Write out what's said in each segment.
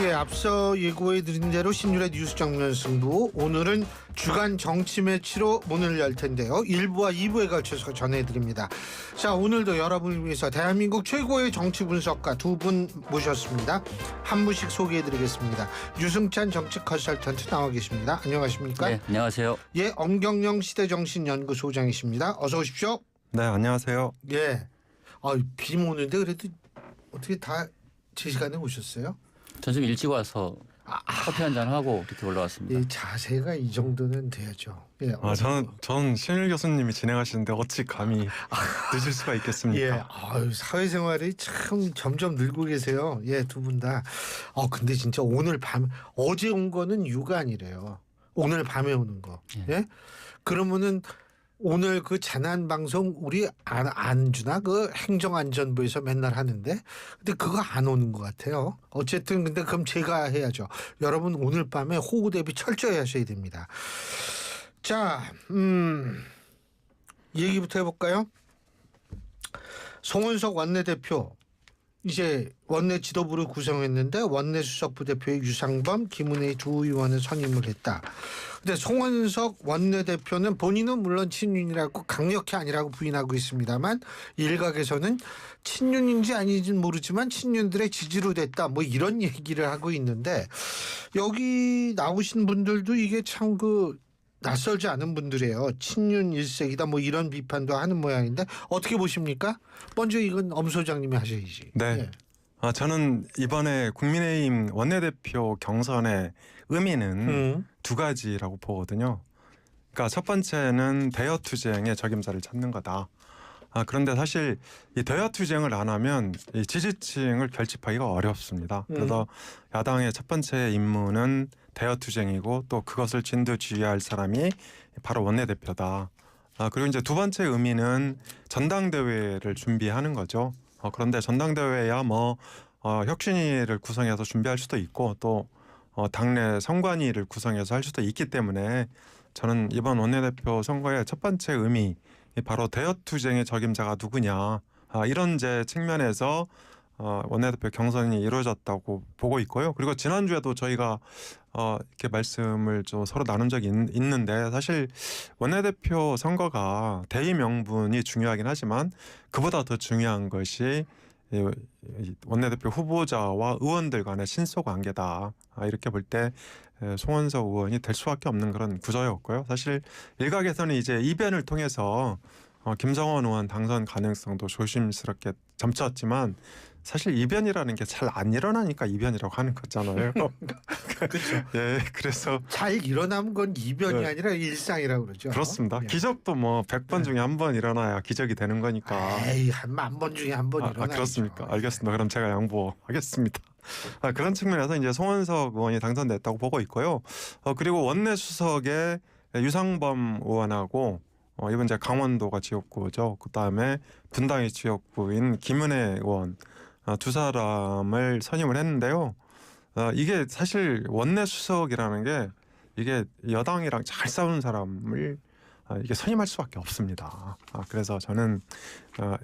예, 앞서 예고해드린 대로 신율의 뉴스 정면 승부, 오늘은 주간 정치 매치로 문을 열 텐데요. 1부와 2부에 걸쳐서 전해드립니다. 자, 오늘도 여러분을 위해서 대한민국 최고의 정치 분석가 두 분 모셨습니다. 한 분씩 소개해드리겠습니다. 유승찬 정치 컨설턴트 나와 계십니다. 안녕하십니까? 네, 안녕하세요. 예, 엄경영 시대정신연구소장이십니다. 어서 오십시오. 네, 안녕하세요. 예, 비 오는데 그래도 어떻게 다 제 시간에 오셨어요? 전 좀 일찍 와서 커피 한잔 하고 이렇게 올라왔습니다. 이 자세가 이 정도는 돼야죠. 예, 전 신일 교수님이 진행하시는데 어찌 감히 늦을 수가 있겠습니까? 예, 사회생활이 참 점점 늘고 계세요. 예, 두 분 다. 근데 진짜 오늘 밤 어제 온 거는 유가 아니래요. 오늘 밤에 오는 거. 예? 그러면은 오늘 그 재난 방송 우리 안 주나? 그 행정안전부에서 맨날 하는데, 근데 그거 안 오는 것 같아요. 어쨌든 근데 그럼 제가 해야죠. 여러분 오늘 밤에 호우 대비 철저히 하셔야 됩니다. 자, 얘기부터 해볼까요? 송원석 원내대표 이제 원내 지도부를 구성했는데 원내 수석 부대표의 유상범, 김은혜 두 의원을 선임을 했다. 근데 송원석 원내대표는 본인은 물론 친윤이라고 강력히 아니라고 부인하고 있습니다만 일각에서는 친윤인지 아닌지는 모르지만 친윤들의 지지로 됐다 뭐 이런 얘기를 하고 있는데, 여기 나오신 분들도 이게 참 낯설지 않은 분들이에요. 친윤 일색이다 뭐 이런 비판도 하는 모양인데 어떻게 보십니까? 먼저 이건 엄 소장님이 하셔야지. 네. 예. 저는 이번에 국민의힘 원내대표 경선의 의미는 두 가지라고 보거든요. 그러니까 첫 번째는 대여 투쟁의 적임자를 찾는 거다. 그런데 사실 이 대여 투쟁을 안 하면 이 지지층을 결집하기가 어렵습니다. 그래서 야당의 첫 번째 임무는 대여 투쟁이고 또 그것을 진두지휘할 사람이 바로 원내대표다. 그리고 이제 두 번째 의미는 전당대회를 준비하는 거죠. 그런데 전당대회야 혁신위를 구성해서 준비할 수도 있고 또 당내 선관위를 구성해서 할 수도 있기 때문에 저는 이번 원내대표 선거의 첫 번째 의미, 바로 대여 투쟁의 적임자가 누구냐, 이런 이제 측면에서 원내대표 경선이 이루어졌다고 보고 있고요. 그리고 지난주에도 저희가 이렇게 말씀을 좀 서로 나눈 적이 있는데, 사실 원내대표 선거가 대의 명분이 중요하긴 하지만 그보다 더 중요한 것이 원내대표 후보자와 의원들 간의 신속관계다. 이렇게 볼 때 송원석 의원이 될 수밖에 없는 그런 구조였고요. 사실 일각에서는 이제 이변을 통해서 김정원 의원 당선 가능성도 조심스럽게 점쳤지만, 사실 이변이라는 게 잘 안 일어나니까 이변이라고 하는 거잖아요. 그렇죠. 예, 그래서 잘 일어나면 건 이변이 아니라 일상이라고 그러죠. 그렇습니다. 예. 기적도 100번 중에 한 번 일어나야 기적이 되는 거니까. 에이, 한 만 번 중에 한 번 일어나죠. 그렇습니까? 알겠습니다. 그럼 제가 양보하겠습니다. 그런 측면에서 이제 송원석 의원이 당선됐다고 보고 있고요. 그리고 원내 수석에 유상범 의원하고 이번 이제 강원도가 지역구죠. 그 다음에 분당이 지역구인 김은혜 의원, 두 사람을 선임을 했는데요. 이게 사실 원내 수석이라는 게 이게 여당이랑 잘 싸우는 사람을 이게 선임할 수밖에 없습니다. 그래서 저는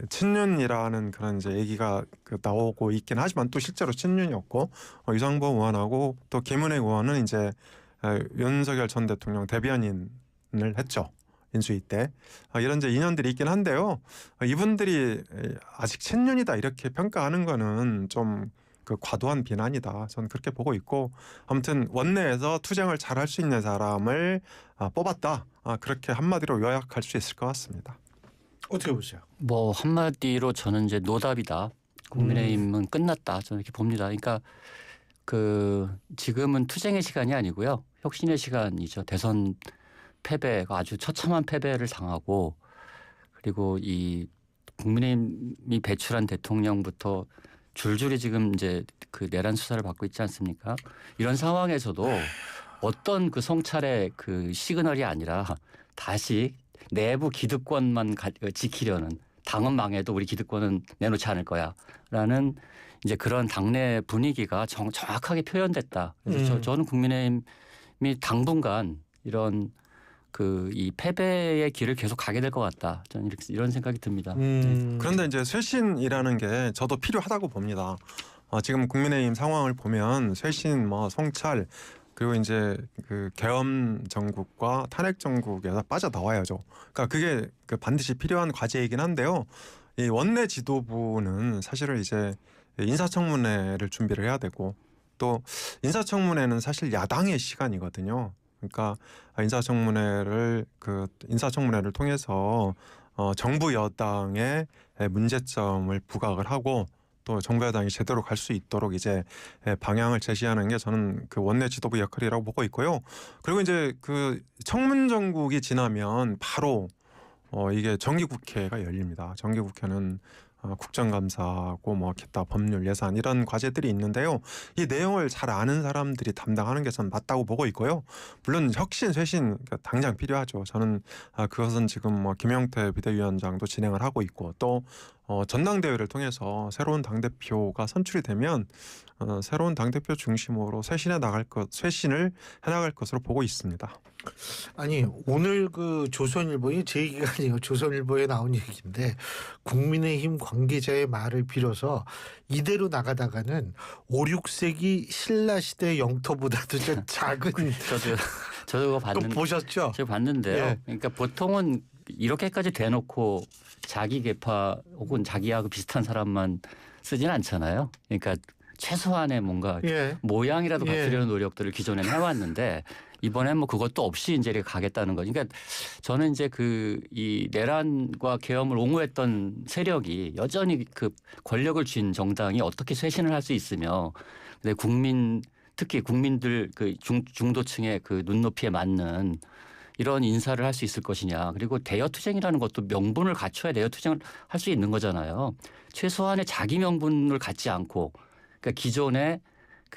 친윤이라는 그런 이제 얘기가 나오고 있긴 하지만 또 실제로 친윤이었고, 유상범 의원하고 또 김은혜 의원은 이제 윤석열 전 대통령 대변인을 했죠. 인수위 때. 이런 이제 인연들이 있긴 한데요. 이분들이 아직 친윤이다 이렇게 평가하는 거는 좀 과도한 비난이다. 저는 그렇게 보고 있고, 아무튼 원내에서 투쟁을 잘 할 수 있는 사람을 뽑았다. 그렇게 한마디로 요약할 수 있을 것 같습니다. 어떻게 보세요? 한마디로 저는 이제 노답이다. 국민의힘은 끝났다. 저는 이렇게 봅니다. 그러니까 지금은 투쟁의 시간이 아니고요. 혁신의 시간이죠. 대선 패배가 아주 처참한 패배를 당하고, 그리고 이 국민의힘이 배출한 대통령부터 줄줄이 지금 이제 내란 수사를 받고 있지 않습니까? 이런 상황에서도 어떤 성찰의 시그널이 아니라 다시 내부 기득권만 지키려는, 당은 망해도 우리 기득권은 내놓지 않을 거야라는 이제 그런 당내 분위기가 정확하게 표현됐다. 그래서 저는 국민의힘이 당분간 이런 이 패배의 길을 계속 가게 될 것 같다. 저는 이런 생각이 듭니다. 그런데 이제 쇄신이라는 게 저도 필요하다고 봅니다. 지금 국민의힘 상황을 보면 쇄신, 뭐 송찰 그리고 이제 그 계엄 정국과 탄핵 정국에서 빠져나와야죠. 그러니까 그게 그 반드시 필요한 과제이긴 한데요. 이 원내 지도부는 사실은 이제 인사청문회를 준비를 해야 되고 또 인사청문회는 사실 야당의 시간이거든요. 그러니까 인사청문회를 통해서 정부 여당의 문제점을 부각을 하고 또 정부 여당이 제대로 갈 수 있도록 이제 방향을 제시하는 게 저는 그 원내 지도부 역할이라고 보고 있고요. 그리고 이제 그 청문 정국이 지나면 바로 이게 정기국회가 열립니다. 정기국회는 국정감사하고 뭐 기타 법률 예산 이런 과제들이 있는데요. 이 내용을 잘 아는 사람들이 담당하는 게 저는 맞다고 보고 있고요. 물론 혁신, 쇄신 당장 필요하죠. 저는 그것은 지금 뭐 김영태 비대위원장도 진행을 하고 있고 또 전당대회를 통해서 새로운 당대표가 선출이 되면 새로운 당대표 중심으로 쇄신을 해나갈 것으로 보고 있습니다. 아니 오늘 그 조선일보에 제 얘기가 아니에요. 조선일보에 나온 얘기인데 국민의힘 관계자의 말을 빌어서 이대로 나가다가는 5, 6세기 신라 시대 영토보다도 좀 작은 저도 그거 그거 봤는데 보셨죠? 제가 봤는데요. 예. 그러니까 보통은 이렇게까지 대놓고 자기 계파 혹은 자기하고 비슷한 사람만 쓰진 않잖아요. 그러니까 최소한의 뭔가 예. 모양이라도 예. 갖추려는 노력들을 기존에는 해왔는데 이번엔 뭐 그것도 없이 이제 이렇게 가겠다는 거죠. 그러니까 저는 이제 이 내란과 계엄을 옹호했던 세력이 여전히 그 권력을 쥔 정당이 어떻게 쇄신을 할 수 있으며 근데 특히 국민들 그 중도층의 그 눈높이에 맞는 이런 인사를 할 수 있을 것이냐. 그리고 대여투쟁이라는 것도 명분을 갖춰야 대여투쟁을 할 수 있는 거잖아요. 최소한의 자기 명분을 갖지 않고 그러니까 기존의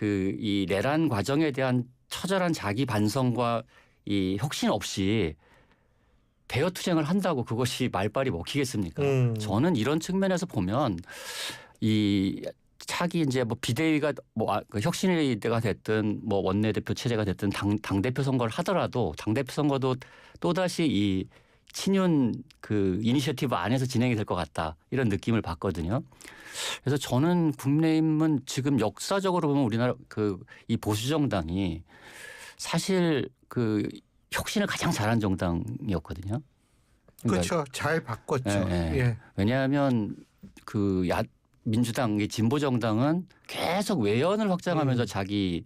이 내란 과정에 대한 처절한 자기 반성과 이 혁신 없이 대여투쟁을 한다고 그것이 말빨이 먹히겠습니까? 저는 이런 측면에서 보면 이 차기 이제 뭐 비대위가 그 혁신위가 됐든 뭐 원내대표 체제가 됐든 당대표 선거를 하더라도 당대표 선거도 또다시 이 친윤 그 이니셔티브 안에서 진행이 될 것 같다 이런 느낌을 받거든요. 그래서 저는 국민의힘은 지금 역사적으로 보면 우리나라 이 보수 정당이 사실 그 혁신을 가장 잘한 정당이었거든요. 그러니까 그렇죠. 잘 바꿨죠. 예. 예. 왜냐하면 민주당 이 진보 정당은 계속 외연을 확장하면서 자기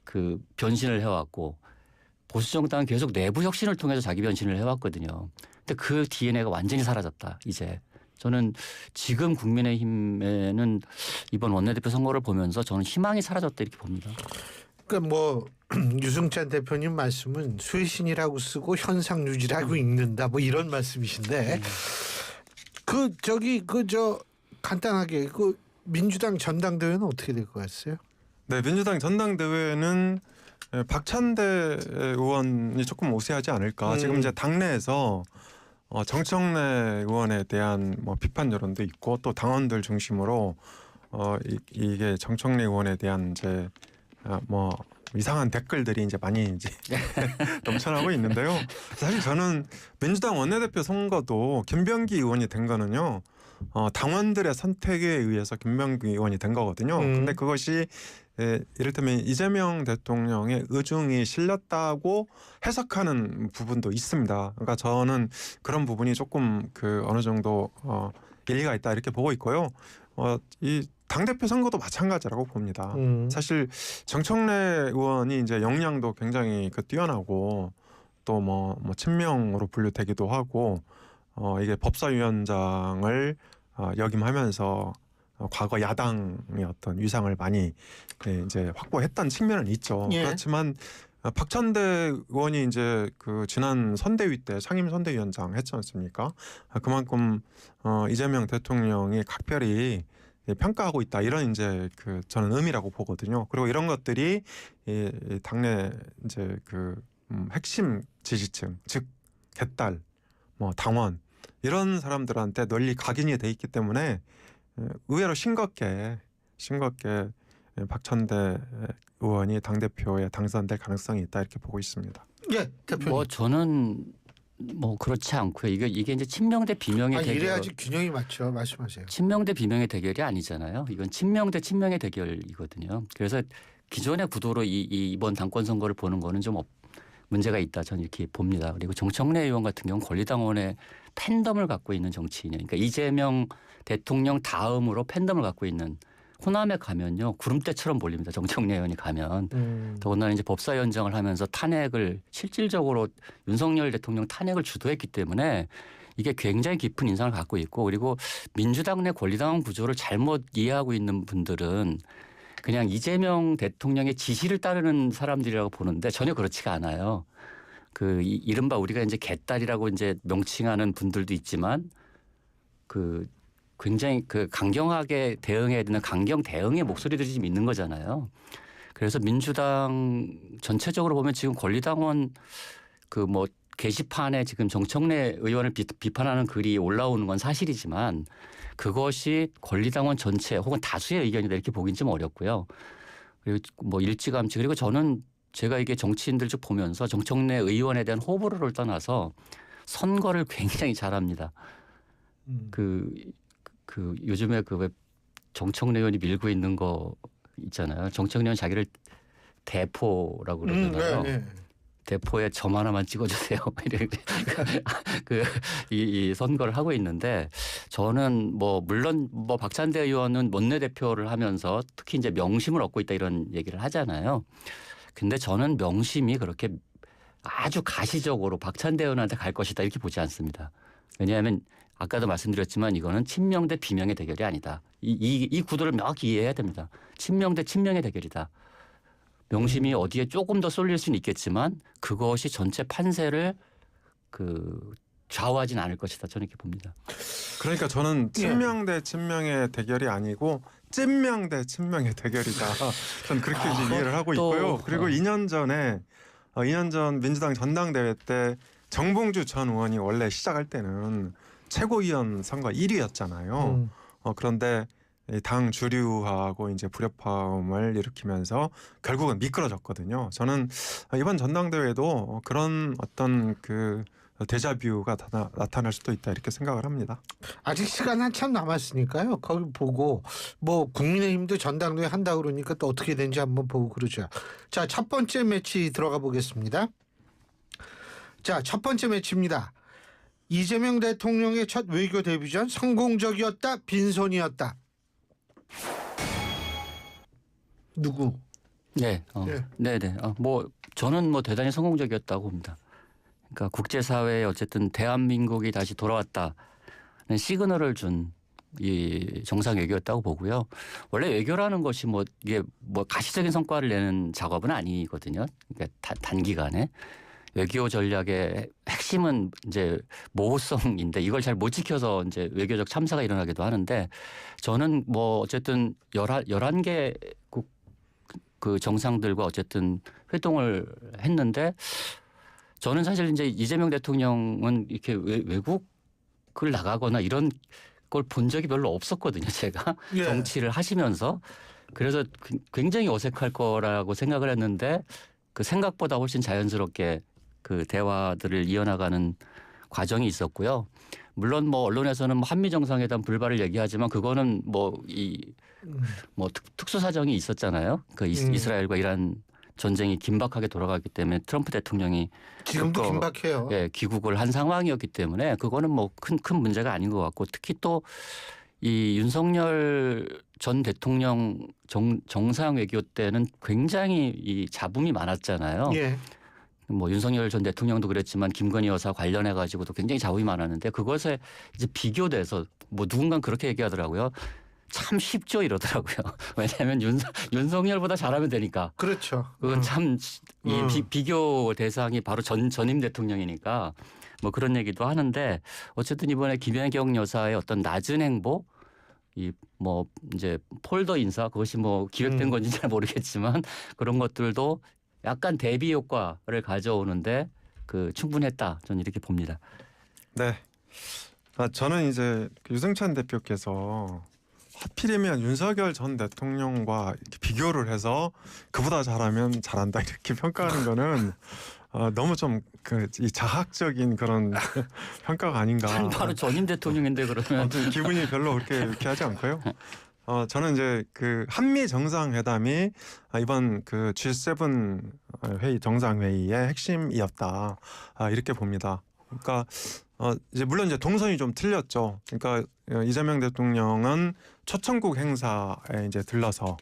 그 변신을 해왔고 보수 정당은 계속 내부 혁신을 통해서 자기 변신을 해왔거든요. 근데 그 DNA가 완전히 사라졌다. 이제 저는 지금 국민의힘에는 이번 원내대표 선거를 보면서 저는 희망이 사라졌다 이렇게 봅니다. 그러니까 뭐 유승찬 대표님 말씀은 쇄신이라고 쓰고 현상 유지라고 읽는다 뭐 이런 말씀이신데 간단하게 그 민주당 전당대회는 어떻게 될 것 같아요? 네, 민주당 전당대회는 박찬대 의원이 조금 우세하지 않을까. 지금 이제 당내에서 정청래 의원에 대한 뭐 비판 여론도 있고 또 당원들 중심으로 이게 정청래 의원에 대한 이제 뭐 이상한 댓글들이 이제 많이 이제 넘쳐나고 있는데요. 사실 저는 민주당 원내대표 선거도 김병기 의원이 된 거는요. 당원들의 선택에 의해서 김병기 의원이 된 거거든요. 근데 그것이 이를테면 이재명 대통령의 의중이 실렸다고 해석하는 부분도 있습니다. 그러니까 저는 그런 부분이 조금 어느 정도 일리가 있다 이렇게 보고 있고요. 이 당대표 선거도 마찬가지라고 봅니다. 사실 정청래 의원이 이제 역량도 굉장히 뛰어나고 또 뭐 친명으로 분류되기도 하고 이게 법사위원장을 역임하면서 과거 야당의 어떤 위상을 많이 이제 확보했던 측면은 있죠. 예. 그렇지만 박찬대 의원이 이제 지난 선대위 때 상임 선대위원장 했지 않습니까? 그만큼 이재명 대통령이 각별히 평가하고 있다 이런 이제 저는 의미라고 보거든요. 그리고 이런 것들이 이 당내 이제 핵심 지지층 즉 개딸 뭐 당원 이런 사람들한테 널리 각인이 돼 있기 때문에 의외로 싱겁게 박찬대 의원이 당대표에 당선될 가능성이 있다 이렇게 보고 있습니다. 예, 대표님. 뭐 저는 뭐 그렇지 않고요. 이게 이제 친명 대 비명의 대결. 이래야지 균형이 맞죠. 말씀하세요. 친명 대 비명의 대결이 아니잖아요. 이건 친명 대 친명의 대결이거든요. 그래서 기존의 구도로 이번 당권 선거를 보는 거는 좀 문제가 있다. 저는 이렇게 봅니다. 그리고 정청래 의원 같은 경우는 권리당원의 팬덤을 갖고 있는 정치인이에요. 그러니까 이재명 대통령 다음으로 팬덤을 갖고 있는, 호남에 가면요 구름대처럼 몰립니다. 정청래 의원이 가면. 더군다나 이제 법사위원장을 하면서 탄핵을 실질적으로 윤석열 대통령 탄핵을 주도했기 때문에 이게 굉장히 깊은 인상을 갖고 있고, 그리고 민주당 내 권리당원 구조를 잘못 이해하고 있는 분들은 그냥 이재명 대통령의 지시를 따르는 사람들이라고 보는데 전혀 그렇지가 않아요. 이른바 우리가 이제 개딸이라고 이제 명칭하는 분들도 있지만 굉장히 강경하게 대응해야 되는 강경 대응의 목소리들이 좀 있는 거잖아요. 그래서 민주당 전체적으로 보면 지금 권리당원 게시판에 지금 정청래 의원을 비판하는 글이 올라오는 건 사실이지만 그것이 권리당원 전체 혹은 다수의 의견이다 이렇게 보긴 좀 어렵고요. 그리고 일찌감치, 그리고 저는 제가 이게 정치인들 쭉 보면서 정청래 의원에 대한 호불호를 떠나서 선거를 굉장히 잘합니다. 요즘에 왜 정청래 의원이 밀고 있는 거 있잖아요. 정청래 의원 자기를 대포라고 그러잖아요. 네. 대포에 점 하나만 찍어주세요. 이 선거를 하고 있는데, 저는 물론 박찬대 의원은 원내대표를 하면서 특히 이제 명심을 얻고 있다 이런 얘기를 하잖아요. 근데 저는 명심이 그렇게 아주 가시적으로 박찬대 의원한테 갈 것이다 이렇게 보지 않습니다. 왜냐하면 아까도 말씀드렸지만 이거는 친명 대 비명의 대결이 아니다. 이 구도를 명확히 이해해야 됩니다. 친명 대 친명의 대결이다. 명심이 어디에 조금 더 쏠릴 수는 있겠지만 그것이 전체 판세를 좌우하진 않을 것이다. 저는 이렇게 봅니다. 그러니까 저는 친명 대 친명의 대결이 아니고 찐명 대 친명의 대결이다. 저는 그렇게 이제 이해를 하고 있고요. 그리고 2년 전 민주당 전당대회 때 정봉주 전 의원이 원래 시작할 때는 최고위원 선거 1위였잖아요. 그런데 당 주류하고 이제 불협화음을 일으키면서 결국은 미끄러졌거든요. 저는 이번 전당대회도 그런 어떤 데자뷰가 나타날 수도 있다 이렇게 생각을 합니다. 아직 시간 한참 남았으니까요. 거기 보고 국민의힘도 전당대회 한다 그러니까 또 어떻게 되는지 한번 보고 그러죠. 자, 첫 번째 매치 들어가 보겠습니다. 자, 첫 번째 매치입니다. 이재명 대통령의 첫 외교 데뷔전 성공적이었다, 빈손이었다. 누구? 네, 네네. 저는 대단히 성공적이었다고 봅니다. 그러니까 국제사회에 어쨌든 대한민국이 다시 돌아왔다는 시그널을 준 이 정상 외교였다고 보고요. 원래 외교라는 것이 이게 가시적인 성과를 내는 작업은 아니거든요. 그러니까 단기간에. 외교 전략의 핵심은 이제 모호성인데 이걸 잘 못 지켜서 이제 외교적 참사가 일어나기도 하는데, 저는 어쨌든 11개 그 정상들과 어쨌든 회동을 했는데, 저는 사실 이제 이재명 대통령은 이렇게 외국을 나가거나 이런 걸 본 적이 별로 없었거든요. 제가 정치를 하시면서. 그래서 굉장히 어색할 거라고 생각을 했는데 생각보다 훨씬 자연스럽게 대화들을 이어나가는 과정이 있었고요. 물론 언론에서는 한미 정상회담 불발을 얘기하지만 그거는 특수 사정이 있었잖아요. 이스라엘과 이란 전쟁이 긴박하게 돌아가기 때문에 트럼프 대통령이 지금도 긴박해요. 예, 귀국을 한 상황이었기 때문에 그거는 큰 문제가 아닌 것 같고, 특히 또 이 윤석열 전 대통령 정상 외교 때는 굉장히 이 잡음이 많았잖아요. 예. 윤석열 전 대통령도 그랬지만 김건희 여사 관련해 가지고도 굉장히 잡음이 많았는데, 그것에 이제 비교돼서 누군가는 그렇게 얘기하더라고요. 참 쉽죠 이러더라고요. 왜냐하면 윤석열보다 잘하면 되니까. 그렇죠. 그건 참 비교 대상이 바로 전임 대통령이니까 그런 얘기도 하는데, 어쨌든 이번에 김연경 여사의 어떤 낮은 행보, 이제 폴더 인사, 그것이 기획된 건지 잘 모르겠지만 그런 것들도 약간 대비 효과를 가져오는데 충분했다. 저는 이렇게 봅니다. 네. 저는 이제 유승찬 대표께서 하필이면 윤석열 전 대통령과 이렇게 비교를 해서 그보다 잘하면 잘한다 이렇게 평가하는 거는 너무 좀 이 자학적인 그런 평가가 아닌가. 바로 전임 대통령인데 그러면 아무튼 기분이 별로 그렇게 유쾌하지 않고요. 저는 이제 그 한미 정상회담이 이번 그 G7 회의 정상회의의 핵심이었다 이렇게 봅니다. 그러니까 이제 물론 이제 동선이 좀 틀렸죠. 그러니까 이재명 대통령은 초청국 행사에 이제 들러서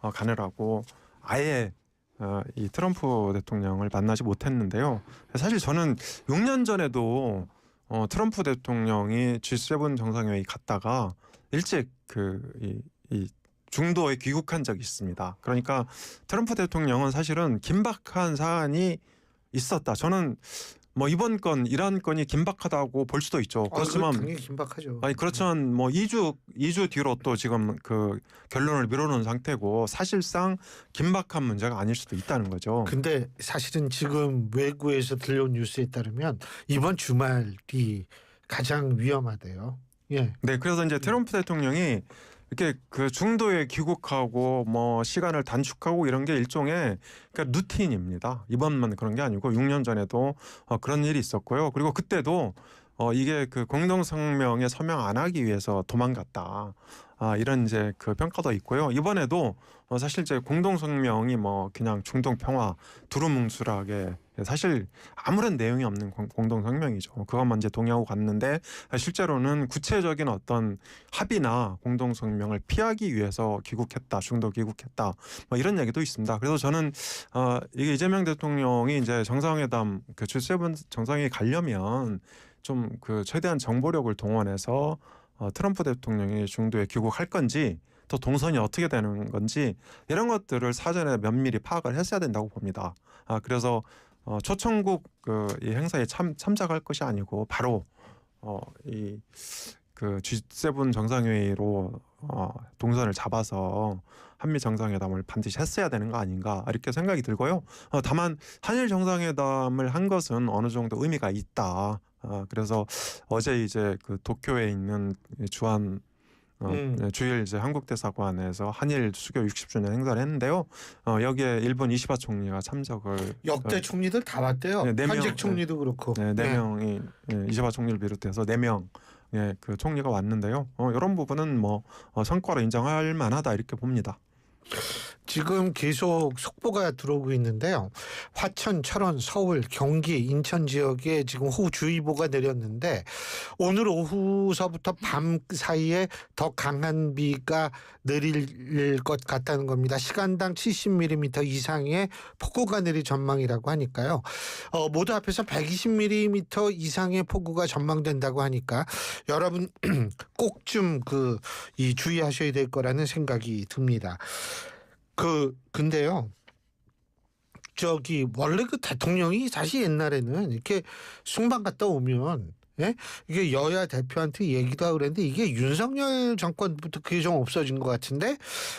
가느라고 아예 이 트럼프 대통령을 만나지 못했는데요. 사실 저는 6년 전에도 트럼프 대통령이 G7 정상회의 갔다가 일찍 이 중도에 귀국한 적이 있습니다. 그러니까 트럼프 대통령은 사실은 긴박한 사안이 있었다. 저는 뭐 이번 건 이란 건이 긴박하다고 볼 수도 있죠. 그렇지만 당연히 긴박하죠. 그렇지만 뭐 2주 뒤로 또 지금 그 결론을 미뤄놓은 상태고 사실상 긴박한 문제가 아닐 수도 있다는 거죠. 근데 사실은 지금 외국에서 들려온 뉴스에 따르면 이번 주말이 가장 위험하대요. 예. 네, 그래서 이제 트럼프 대통령이 이렇게 그 중도에 귀국하고 뭐 시간을 단축하고 이런 게 일종의 그러니까 루틴입니다. 이번만 그런 게 아니고 6년 전에도 그런 일이 있었고요. 그리고 그때도 이게 그 공동 성명에 서명 안 하기 위해서 도망갔다. 이런 이제 그 평가도 있고요. 이번에도 사실 이제 공동 성명이 뭐 그냥 중동 평화 두루뭉술하게 사실 아무런 내용이 없는 공동 성명이죠. 그것만 이제 동의하고 갔는데 실제로는 구체적인 어떤 합의나 공동 성명을 피하기 위해서 귀국했다, 중도 귀국했다, 뭐 이런 얘기도 있습니다. 그래서 저는 이게 이재명 대통령이 이제 정상회담 그 G7 정상회의 가려면 좀 그 최대한 정보력을 동원해서 트럼프 대통령이 중도에 귀국할 건지 또 동선이 어떻게 되는 건지 이런 것들을 사전에 면밀히 파악을 했어야 된다고 봅니다. 그래서 초청국 이 행사에 참석할 것이 아니고 바로 이 그 G7 정상회의로 동선을 잡아서 한미 정상회담을 반드시 했어야 되는 거 아닌가 이렇게 생각이 들고요. 다만 한일 정상회담을 한 것은 어느 정도 의미가 있다. 그래서 어제 이제 그 도쿄에 있는 주한 주일 이제 한국 대사관에서 한일 수교 60주년 행사를 했는데요. 여기에 일본 이시바 총리가 참석을 역대 총리들 다 왔대요. 네, 현직 총리도 그렇고. 네 명이 이시바 총리를 비롯해서 4명 그 총리가 왔는데요. 이런 부분은 뭐 성과로 인정할 만하다 이렇게 봅니다. 지금 계속 속보가 들어오고 있는데요. 화천, 철원, 서울, 경기, 인천 지역에 지금 호우주의보가 내렸는데 오늘 오후서부터 밤 사이에 더 강한 비가 내릴 것 같다는 겁니다. 시간당 70mm 이상의 폭우가 내릴 전망이라고 하니까요. 모두 합해서 120mm 이상의 폭우가 전망된다고 하니까 여러분 꼭 좀 이 주의하셔야 될 거라는 생각이 듭니다. 근데요. 원래 그 대통령이 사실 옛날에는 이렇게 순방 갔다 오면 이게 여야 대표한테 얘기도 하고 그랬는데 이게 윤석열 정권부터 그게 좀 없어진 것 같은데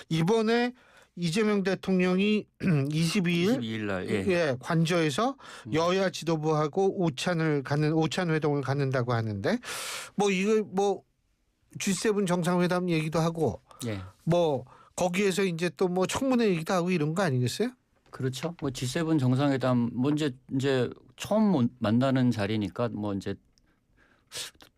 이번에 이재명 대통령이 22일 날 관저에서 여야 지도부하고 오찬 회동을 갖는다고 하는데 뭐 이거 뭐 G7 정상회담 얘기도 하고 뭐 거기에서 이제 또 뭐 청문회 얘기도 하고 이런 거 아니겠어요? 그렇죠. 뭐 G7 정상회담 뭐 이제 처음 만나는 자리니까 뭐 이제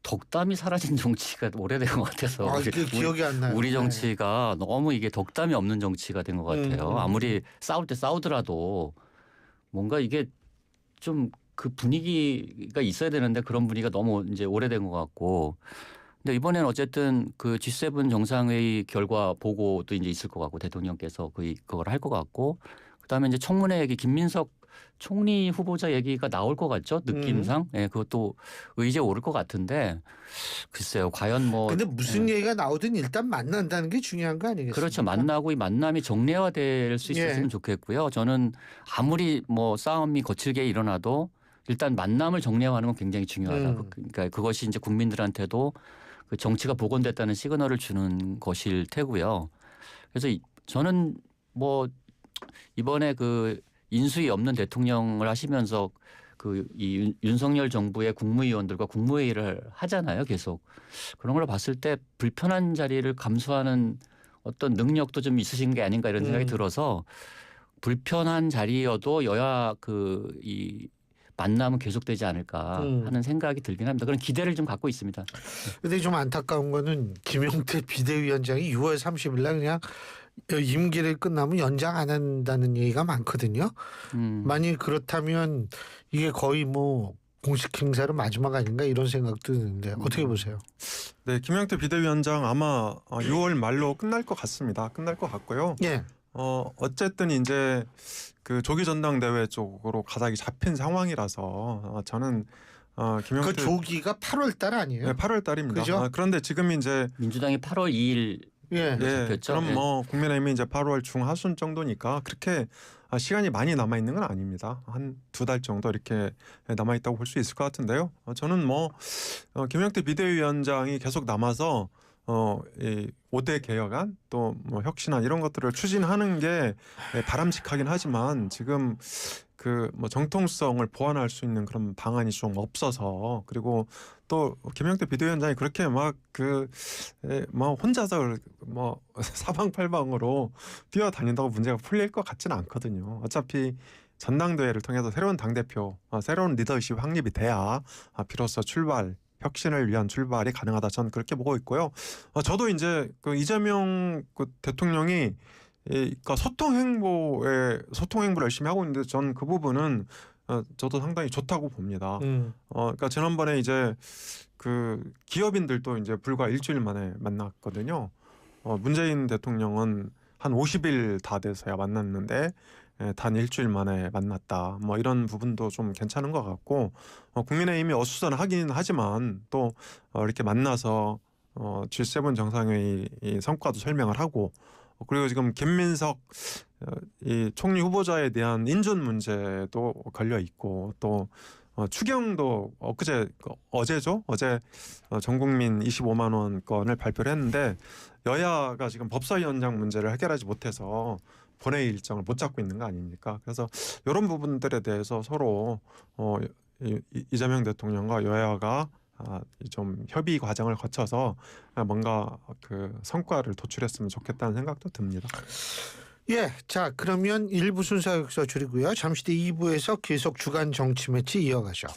덕담이 사라진 정치가 오래된 것 같아서 기억이 안 나요. 우리 정치가 너무 이게 덕담이 없는 정치가 된 것 같아요. 아무리 싸울 때 싸우더라도 뭔가 이게 좀 그 분위기가 있어야 되는데 그런 분위기가 너무 이제 오래된 것 같고. 근데 이번엔 어쨌든 그 G7 정상회의 결과 보고도 이제 있을 것 같고 대통령께서 그걸 할 것 같고 그다음에 이제 청문회 얘기 김민석 총리 후보자 얘기가 나올 것 같죠 느낌상. 그것도 의제 오를 것 같은데 글쎄요 과연 뭐. 근데 무슨 얘기가 나오든 일단 만난다는 게 중요한 거 아니겠습니까? 그렇죠. 만나고 이 만남이 정례화될 수 있었으면 좋겠고요. 저는 아무리 뭐 싸움이 거칠게 일어나도 일단 만남을 정례화하는 건 굉장히 중요하다. 그러니까 그것이 이제 국민들한테도 그 정치가 복원됐다는 시그널을 주는 것일 테고요. 그래서 저는 뭐 이번에 그 인수위 없는 대통령을 하시면서 이 윤석열 정부의 국무위원들과 국무회의를 하잖아요. 계속 그런 걸 봤을 때 불편한 자리를 감수하는 어떤 능력도 좀 있으신 게 아닌가 이런 생각이 들어서 불편한 자리여도 여야 이 만남은 계속되지 않을까 하는 생각이 들긴 합니다. 그런 기대를 좀 갖고 있습니다. 근데 좀 안타까운 거는 김용태 비대위원장이 6월 30일 날 그냥 임기를 끝나면 연장 안 한다는 얘기가 많거든요. 만일 그렇다면 이게 거의 뭐 공식 행사로 마지막 아닌가 이런 생각도 드는데 어떻게 보세요? 네, 김영태 비대위원장 아마 6월 말로 끝날 것 같습니다. 끝날 것 같고요. 예. 어쨌든 이제 그 조기 전당대회 쪽으로 가닥이 잡힌 상황이라서 저는 김영태 그 조기가 8월 달 아니에요? 네, 8월 달입니다. 그죠? 그런데 지금 이제 민주당이 8월 2일 예. 잡혔죠. 그럼 네. 뭐 국민의힘이 이제 8월 중하순 정도니까 그렇게 시간이 많이 남아 있는 건 아닙니다. 한 2달 정도 이렇게 남아 있다고 볼 수 있을 것 같은데요. 저는 뭐 김영태 비대위원장이 계속 남아서 이 5대 개혁안 또 뭐 혁신안 이런 것들을 추진하는 게 바람직하긴 하지만 지금 그 뭐 정통성을 보완할 수 있는 그런 방안이 좀 없어서 그리고 또 김영태 비대위원장이 그렇게 막 뭐 혼자서 뭐 사방팔방으로 뛰어다닌다고 문제가 풀릴 것 같지는 않거든요. 어차피 전당대회를 통해서 새로운 당대표, 새로운 리더십 확립이 돼야 비로소 혁신을 위한 출발이 가능하다. 저는 그렇게 보고 있고요. 저도 이제 그 이재명 그 대통령이 그러니까 소통 행보를 열심히 하고 있는데 저는 그 부분은 저도 상당히 좋다고 봅니다. 그러니까 지난번에 이제 그 기업인들도 이제 불과 일주일 만에 만났거든요. 문재인 대통령은 한 50일 다 돼서야 만났는데 단 일주일 만에 만났다. 뭐 이런 부분도 좀 괜찮은 것 같고 국민의힘이 어수선하긴 하지만 또 이렇게 만나서 G7 정상회의 성과도 설명을 하고 그리고 지금 김민석 이 총리 후보자에 대한 인준 문제도 걸려 있고 또 추경도 어제죠? 어제 전국민 25만 원권을 발표를 했는데 여야가 지금 법사위원장 문제를 해결하지 못해서 본회의 일정을 못 잡고 있는 거 아닙니까? 그래서 이런 부분들에 대해서 서로 이재명 대통령과 여야가 좀 협의 과정을 거쳐서 뭔가 그 성과를 도출했으면 좋겠다는 생각도 듭니다. 예, 자 그러면 1부 순서 여기서 줄이고요. 잠시 뒤 2부에서 계속 주간 정치 매치 이어가죠.